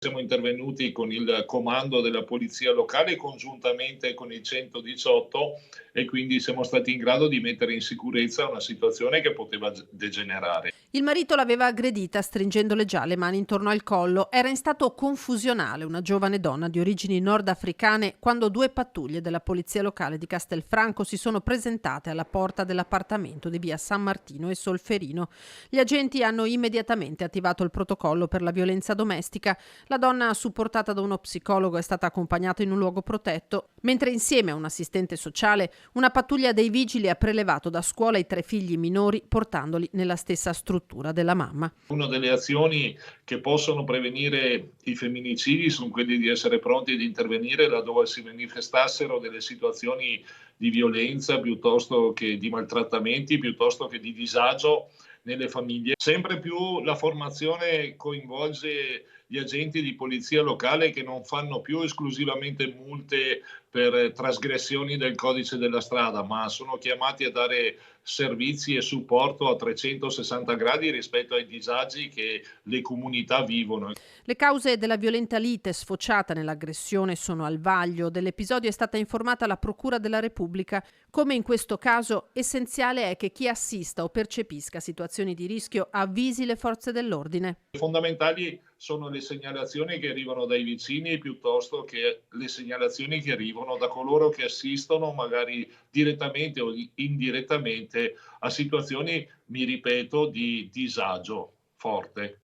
Siamo intervenuti con il comando della polizia locale congiuntamente con il 118 e quindi siamo stati in grado di mettere in sicurezza una situazione che poteva degenerare. Il marito l'aveva aggredita stringendole già le mani intorno al collo. Era in stato confusionale una giovane donna di origini nordafricane quando due pattuglie della polizia locale di Castelfranco si sono presentate alla porta dell'appartamento di via San Martino e Solferino. Gli agenti hanno immediatamente attivato il protocollo per la violenza domestica. La donna, supportata da uno psicologo, è stata accompagnata in un luogo protetto, mentre insieme a un assistente sociale una pattuglia dei vigili ha prelevato da scuola i 3 figli minori portandoli nella stessa struttura della mamma. Una delle azioni che possono prevenire i femminicidi sono quelli di essere pronti ad intervenire laddove si manifestassero delle situazioni di violenza piuttosto che di maltrattamenti, piuttosto che di disagio nelle famiglie. Sempre più la formazione coinvolge gli agenti di polizia locale che non fanno più esclusivamente multe per trasgressioni del codice della strada, ma sono chiamati a dare servizi e supporto a 360 gradi rispetto ai disagi che le comunità vivono. Le cause della violenta lite sfociata nell'aggressione sono al vaglio. Dell'episodio è stata informata la Procura della Repubblica. Come in questo caso, essenziale è che chi assista o percepisca situazioni di rischio avvisi le forze dell'ordine. Fondamentali sono le segnalazioni che arrivano dai vicini piuttosto che le segnalazioni che arrivano da coloro che assistono magari direttamente o indirettamente a situazioni, mi ripeto, di disagio forte.